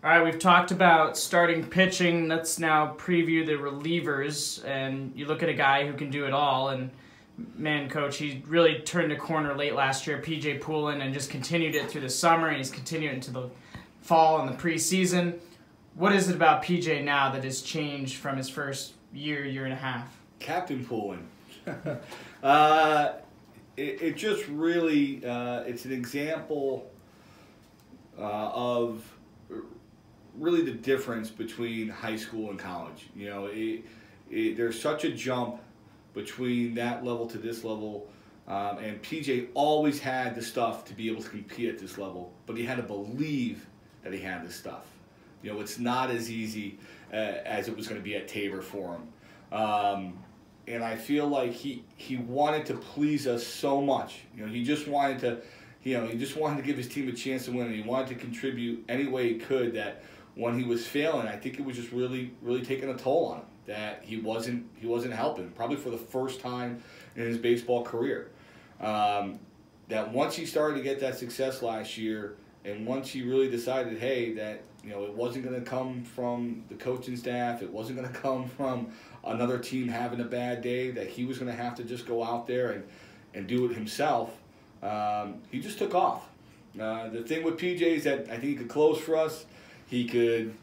All right, we've talked about starting pitching. Let's now preview the relievers. And you look at a guy who can do it all. And, man, Coach, he really turned a corner late last year, PJ Poulin, and just continued it through the summer. And he's continued into the fall and the preseason. What is it about PJ now that has changed from his first year and a half? Captain Poulin. It just really, it's an example of really the difference between high school and college. You know, there's such a jump between that level to this level, and PJ always had the stuff to be able to compete at this level, but he had to believe that he had the stuff. You know, it's not as easy as it was going to be at Tabor for him. And I feel like he wanted to please us so much. You know, he just wanted to, he just wanted to give his team a chance to win, and he wanted to contribute any way he could. That when he was failing, I think it was just really taking a toll on him. That he wasn't helping, probably for the first time in his baseball career. That once he started to get that success last year, and once he really decided, hey, that it wasn't going to come from the coaching staff, it wasn't going to come from another team having a bad day, that he was going to have to just go out there and do it himself, he just took off. The thing with PJ is that I think he could close for us. He could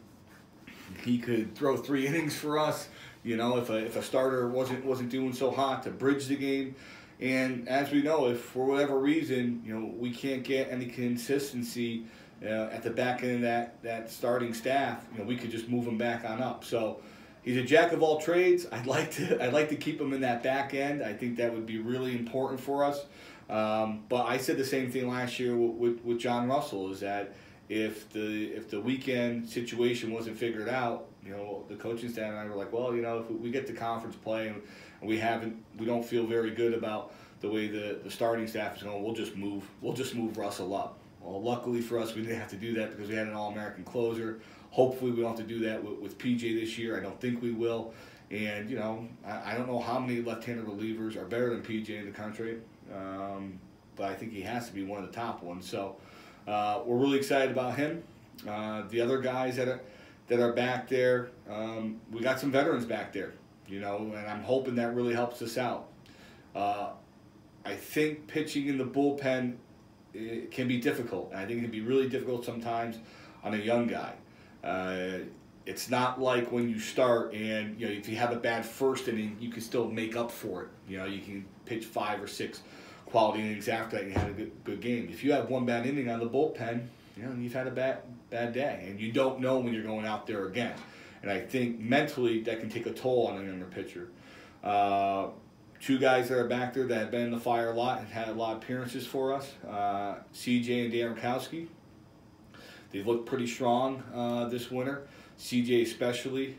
throw 3 innings for us. If a starter wasn't doing so hot, to bridge the game. And as we know, if for whatever reason we can't get any consistency at the back end of that starting staff, we could just move him back on up. So he's a jack of all trades. I'd like to keep him in that back end. I think that would be really important for us. But I said the same thing last year with John Russell, is that if the weekend situation wasn't figured out, the coaching staff and I were like, well, if we get to conference play and we don't feel very good about the way the starting staff is going, we'll just move Russell up. Well, luckily for us, we didn't have to do that because we had an All-American closer. Hopefully we don't have to do that with PJ this year. I don't think we will. And, I don't know how many left-handed relievers are better than PJ in the country, but I think he has to be one of the top ones. So we're really excited about him. The other guys that are back there, we got some veterans back there, and I'm hoping that really helps us out. I think pitching in the bullpen, it can be difficult. I think it can be really difficult sometimes on a young guy. It's not like when you start and if you have a bad first inning, you can still make up for it. You can pitch 5 or 6 quality innings after that and you had a good game. If you have one bad inning on the bullpen, you've had a bad day, and you don't know when you're going out there again. And I think mentally that can take a toll on a younger pitcher. 2 guys that are back there that have been in the fire a lot and had a lot of appearances for us, CJ and Dan Rakowski. They've looked pretty strong this winter. CJ especially,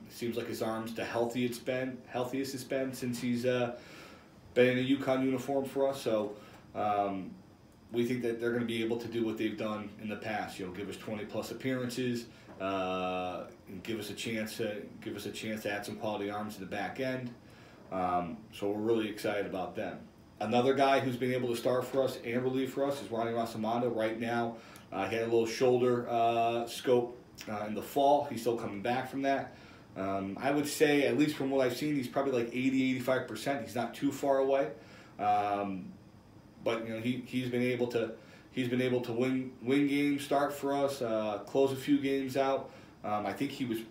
seems like his arm's the healthiest it's been since he's been in a UConn uniform for us. So we think that they're going to be able to do what they've done in the past. Give us 20+ appearances, and give us a chance to add some quality arms to the back end. So we're really excited about them. Another guy who's been able to start for us and relieve for us is Ronnie Rosamando. Right now, he had a little shoulder scope in the fall. He's still coming back from that. I would say, at least from what I've seen, he's probably like 80-85%. He's not too far away. But he's been able to win games, start for us, close a few games out. I think he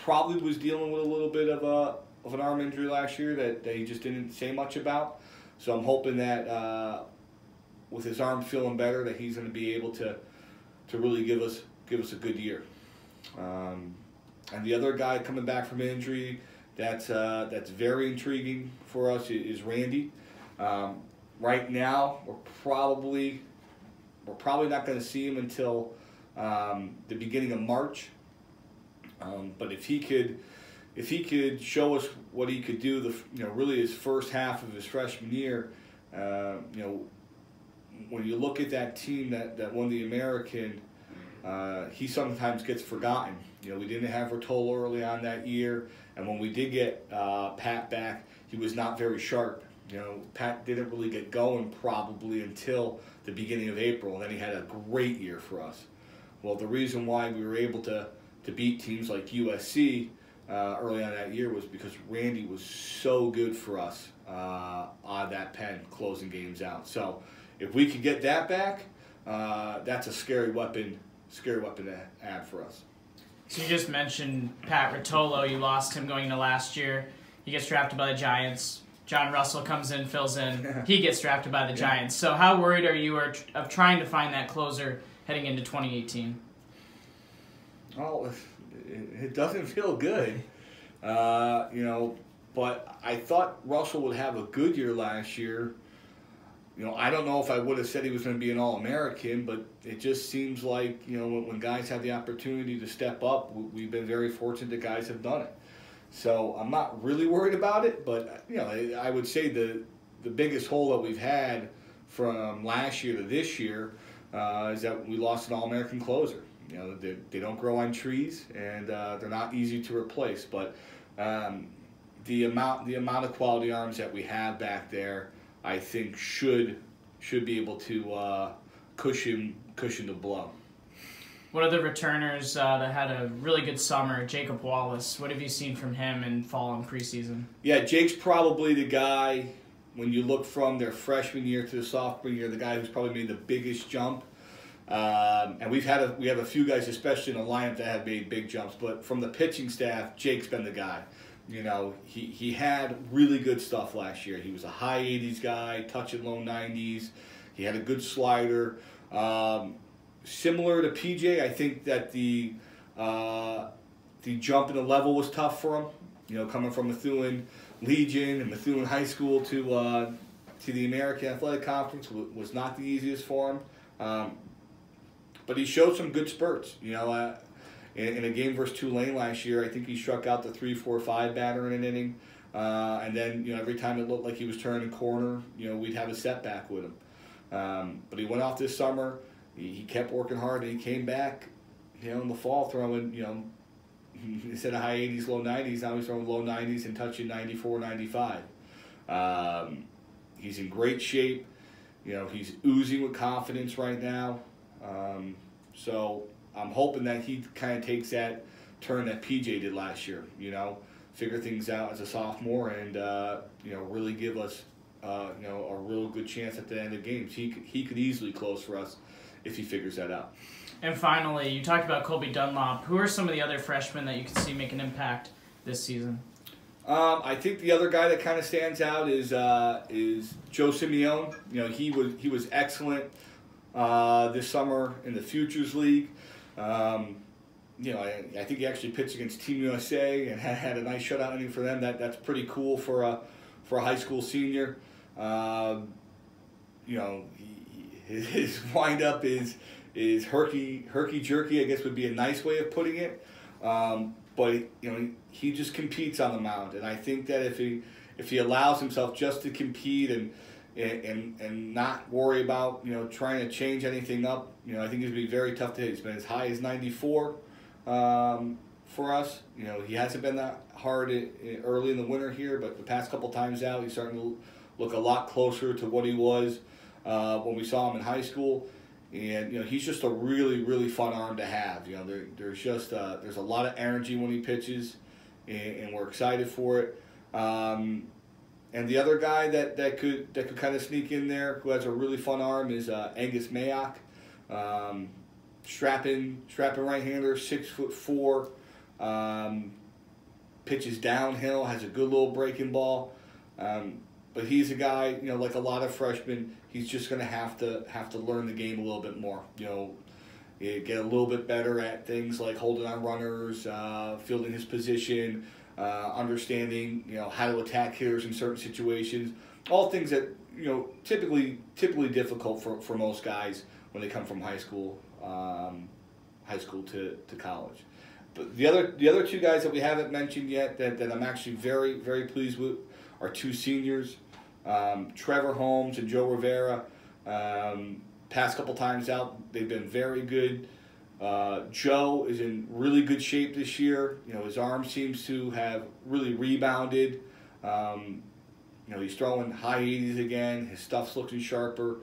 probably was dealing with a little bit of an arm injury last year that he just didn't say much about. So I'm hoping that with his arm feeling better, that he's going to be able to really give us a good year. And the other guy coming back from injury that's very intriguing for us is Randy. Right now, we're probably not going to see him until the beginning of March. But if he could show us what he could do, really his first half of his freshman year, when you look at that team that won the American, he sometimes gets forgotten. We didn't have Rotolo early on that year, and when we did get Pat back, he was not very sharp. Pat didn't really get going probably until the beginning of April, and then he had a great year for us. Well, the reason why we were able to beat teams like USC early on that year was because Randy was so good for us on that pen, closing games out. So if we could get that back, that's a scary weapon to add for us. So you just mentioned Pat Rotolo. You lost him going into last year. He gets drafted by the Giants. John Russell comes in, fills in. He gets drafted by the Giants. So how worried are you of trying to find that closer heading into 2018? Oh, it doesn't feel good, but I thought Russell would have a good year last year. I don't know if I would have said he was going to be an All-American, but it just seems like, when guys have the opportunity to step up, we've been very fortunate that guys have done it. So I'm not really worried about it, but, I would say the biggest hole that we've had from last year to this year is that we lost an All-American closer. They don't grow on trees, and they're not easy to replace. But the amount of quality arms that we have back there, I think should be able to cushion the blow. One of the returners that had a really good summer, Jacob Wallace. What have you seen from him in fall and preseason? Yeah, Jake's probably the guy, when you look from their freshman year to the sophomore year, the guy who's probably made the biggest jump. And we have a few guys, especially in the lineup, that have made big jumps. But from the pitching staff, Jake's been the guy. He had really good stuff last year. He was a high 80s guy, touching low 90s. He had a good slider. Similar to PJ, I think that the jump in the level was tough for him. Coming from Methuen Legion and Methuen High School to the American Athletic Conference was not the easiest for him. But he showed some good spurts. In a game versus Tulane last year, I think he struck out the 3, 4, 5 batter in an inning. And then, every time it looked like he was turning a corner, we'd have a setback with him. But he went off this summer. He kept working hard, and he came back, in the fall throwing, instead of high 80s, low 90s, now he's throwing low 90s and touching 94, 95. He's in great shape. He's oozing with confidence right now. So I'm hoping that he kind of takes that turn that PJ did last year, figure things out as a sophomore and, really give us, a real good chance at the end of games. He could easily close for us if he figures that out. And finally, you talked about Colby Dunlop. Who are some of the other freshmen that you can see make an impact this season? I think the other guy that kind of stands out is Joe Simeone. He was excellent this summer in the Futures League. I think he actually pitched against Team USA and had a nice shutout inning for them. That's pretty cool for a high school senior. His windup is herky jerky, I guess would be a nice way of putting it. But he just competes on the mound, and I think that if he allows himself just to compete and not worry about trying to change anything up, I think he's gonna be very tough to hit. He's been as high as 94 for us. He hasn't been that hard early in the winter here, but the past couple times out, he's starting to look a lot closer to what he was when we saw him in high school. And he's just a really, really fun arm to have. There's a lot of energy when he pitches, and we're excited for it. And the other guy that could kind of sneak in there, who has a really fun arm, is Angus Mayock, strapping right-hander, 6'4", pitches downhill, has a good little breaking ball. But he's a guy, like a lot of freshmen, he's just going to have to learn the game a little bit more. Get a little bit better at things like holding on runners, fielding his position, understanding how to attack hitters in certain situations. All things that typically difficult for most guys when they come from high school to college. But the other two guys that we haven't mentioned yet that I'm actually very, very pleased with are two seniors. Trevor Holmes and Joe Rivera, past couple times out, they've been very good. Joe is in really good shape this year. His arm seems to have really rebounded. He's throwing high 80s again. His stuff's looking sharper.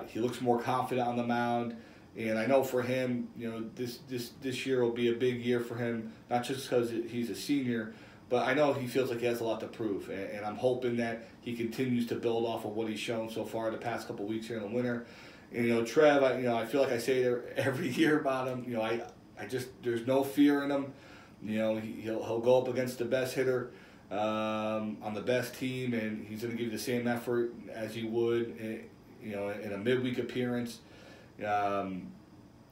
He looks more confident on the mound. And I know for him, this year will be a big year for him, not just because he's a senior, but I know he feels like he has a lot to prove. And I'm hoping that he continues to build off of what he's shown so far the past couple of weeks here in the winter. And, Trev, I feel like I say it every year about him. There's no fear in him. He'll go up against the best hitter on the best team, and he's going to give you the same effort as he would, in a midweek appearance.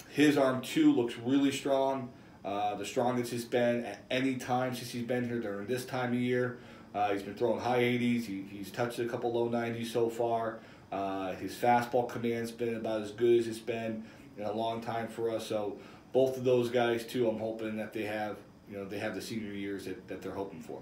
His arm too looks really strong. The strongest he's been at any time since he's been here during this time of year. He's been throwing high 80s. He's touched a couple low 90s so far. His fastball command's been about as good as it's been in a long time for us. So both of those guys too, I'm hoping that they have the senior years that they're hoping for.